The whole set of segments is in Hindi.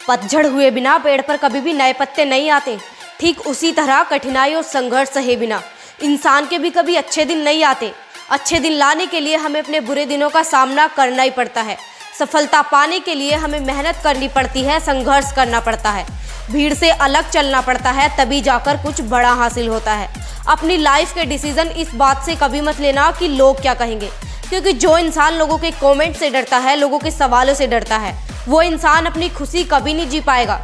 पतझड़ हुए बिना पेड़ पर कभी भी नए पत्ते नहीं आते। ठीक उसी तरह कठिनाई और संघर्ष सहे बिना इंसान के भी कभी अच्छे दिन नहीं आते। अच्छे दिन लाने के लिए हमें अपने बुरे दिनों का सामना करना ही पड़ता है। सफलता पाने के लिए हमें मेहनत करनी पड़ती है, संघर्ष करना पड़ता है, भीड़ से अलग चलना पड़ता है, तभी जाकर कुछ बड़ा हासिल होता है। अपनी लाइफ के डिसीजन इस बात से कभी मत लेना कि लोग क्या कहेंगे, क्योंकि जो इंसान लोगों के कमेंट से डरता है, लोगों के सवालों से डरता है, वो इंसान अपनी खुशी कभी नहीं जी पाएगा।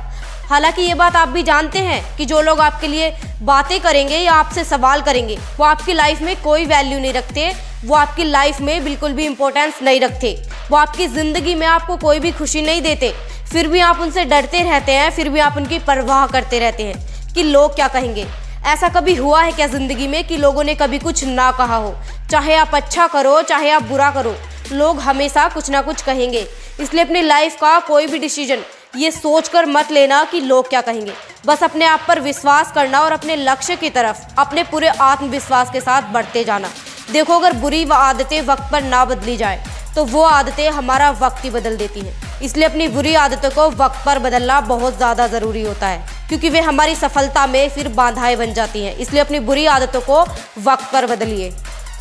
हालांकि ये बात आप भी जानते हैं कि जो लोग आपके लिए बातें करेंगे या आपसे सवाल करेंगे वो आपकी लाइफ में कोई वैल्यू नहीं रखते, वो आपकी लाइफ में बिल्कुल भी इम्पोर्टेंस नहीं रखते, वो आपकी ज़िंदगी में आपको कोई भी खुशी नहीं देते। फिर भी आप उनसे डरते रहते हैं, फिर भी आप उनकी परवाह करते रहते हैं कि लोग क्या कहेंगे। ऐसा कभी हुआ है क्या ज़िंदगी में कि लोगों ने कभी कुछ ना कहा हो? चाहे आप अच्छा करो, चाहे आप बुरा करो, लोग हमेशा कुछ ना कुछ कहेंगे। इसलिए अपनी लाइफ का कोई भी डिसीजन ये सोचकर मत लेना कि लोग क्या कहेंगे। बस अपने आप पर विश्वास करना और अपने लक्ष्य की तरफ अपने पूरे आत्मविश्वास के साथ बढ़ते जाना। देखो, अगर बुरी आदतें वक्त पर ना बदली जाए तो वो आदतें हमारा वक्त ही बदल देती हैं। इसलिए अपनी बुरी आदतों को वक्त पर बदलना बहुत ज़्यादा ज़रूरी होता है, क्योंकि वे हमारी सफलता में फिर बाधाएं बन जाती हैं। इसलिए अपनी बुरी आदतों को वक्त पर बदलिए।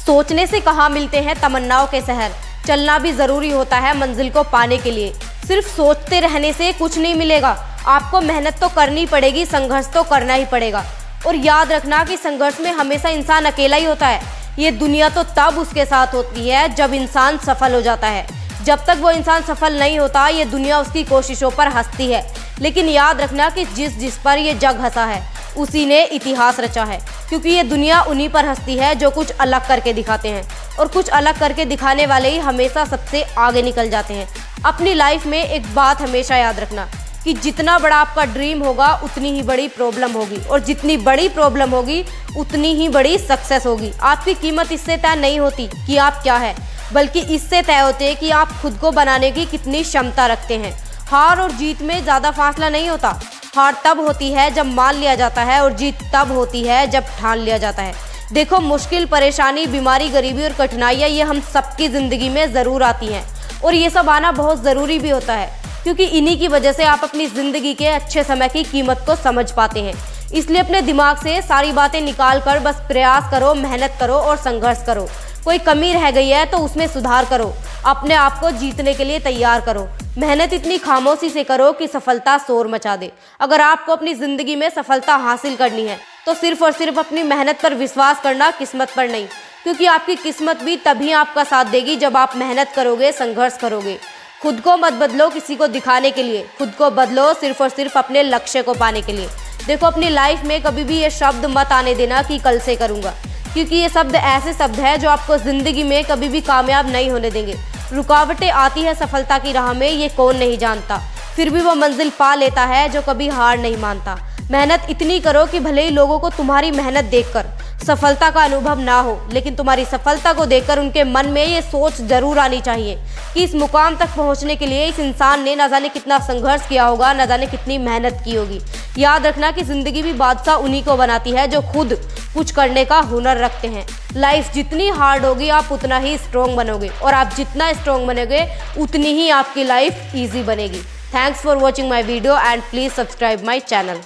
सोचने से कहाँ मिलते हैं तमन्नाओं के शहर, चलना भी ज़रूरी होता है मंजिल को पाने के लिए। सिर्फ सोचते रहने से कुछ नहीं मिलेगा, आपको मेहनत तो करनी पड़ेगी, संघर्ष तो करना ही पड़ेगा। और याद रखना कि संघर्ष में हमेशा इंसान अकेला ही होता है। ये दुनिया तो तब उसके साथ होती है जब इंसान सफल हो जाता है। जब तक वो इंसान सफल नहीं होता, ये दुनिया उसकी कोशिशों पर हंसती है। लेकिन याद रखना कि जिस पर ये जग हंसा है उसी ने इतिहास रचा है, क्योंकि ये दुनिया उन्हीं पर हंसती है जो कुछ अलग करके दिखाते हैं, और कुछ अलग करके दिखाने वाले ही हमेशा सबसे आगे निकल जाते हैं। अपनी लाइफ में एक बात हमेशा याद रखना कि जितना बड़ा आपका ड्रीम होगा उतनी ही बड़ी प्रॉब्लम होगी, और जितनी बड़ी प्रॉब्लम होगी उतनी ही बड़ी सक्सेस होगी। आपकी कीमत इससे तय नहीं होती कि आप क्या है, बल्कि इससे तय होते हैं कि आप खुद को बनाने की कितनी क्षमता रखते हैं। हार और जीत में ज़्यादा फासला नहीं होता। हार तब होती है जब मान लिया जाता है, और जीत तब होती है जब ठान लिया जाता है। देखो, मुश्किल, परेशानी, बीमारी, गरीबी और कठिनाइयाँ ये हम सबकी ज़िंदगी में ज़रूर आती हैं, और ये सब आना बहुत ज़रूरी भी होता है, क्योंकि इन्हीं की वजह से आप अपनी ज़िंदगी के अच्छे समय की कीमत को समझ पाते हैं। इसलिए अपने दिमाग से सारी बातें निकाल कर बस प्रयास करो, मेहनत करो और संघर्ष करो। कोई कमी रह गई है तो उसमें सुधार करो, अपने आप को जीतने के लिए तैयार करो। मेहनत इतनी खामोशी से करो कि सफलता शोर मचा दे। अगर आपको अपनी ज़िंदगी में सफलता हासिल करनी है तो सिर्फ और सिर्फ अपनी मेहनत पर विश्वास करना, किस्मत पर नहीं, क्योंकि आपकी किस्मत भी तभी आपका साथ देगी जब आप मेहनत करोगे, संघर्ष करोगे। खुद को मत बदलो किसी को दिखाने के लिए, खुद को बदलो सिर्फ और सिर्फ अपने लक्ष्य को पाने के लिए। देखो, अपनी लाइफ में कभी भी ये शब्द मत आने देना कि कल से करूँगा, क्योंकि ये शब्द ऐसे शब्द हैं जो आपको ज़िंदगी में कभी भी कामयाब नहीं होने देंगे। रुकावटें आती है सफलता की राह में, ये कौन नहीं जानता, फिर भी वो मंजिल पा लेता है जो कभी हार नहीं मानता। मेहनत इतनी करो कि भले ही लोगों को तुम्हारी मेहनत देखकर सफलता का अनुभव ना हो, लेकिन तुम्हारी सफलता को देखकर उनके मन में ये सोच जरूर आनी चाहिए कि इस मुकाम तक पहुंचने के लिए इस इंसान ने न जाने कितना संघर्ष किया होगा, न जाने कितनी मेहनत की होगी। याद रखना कि ज़िंदगी भी बादशाह उन्हीं को बनाती है जो खुद कुछ करने का हुनर रखते हैं। लाइफ जितनी हार्ड होगी आप उतना ही स्ट्रॉन्ग बनोगे, और आप जितना स्ट्रॉन्ग बनोगे उतनी ही आपकी लाइफ ईजी बनेगी। Thanks for watching my video and please subscribe my channel.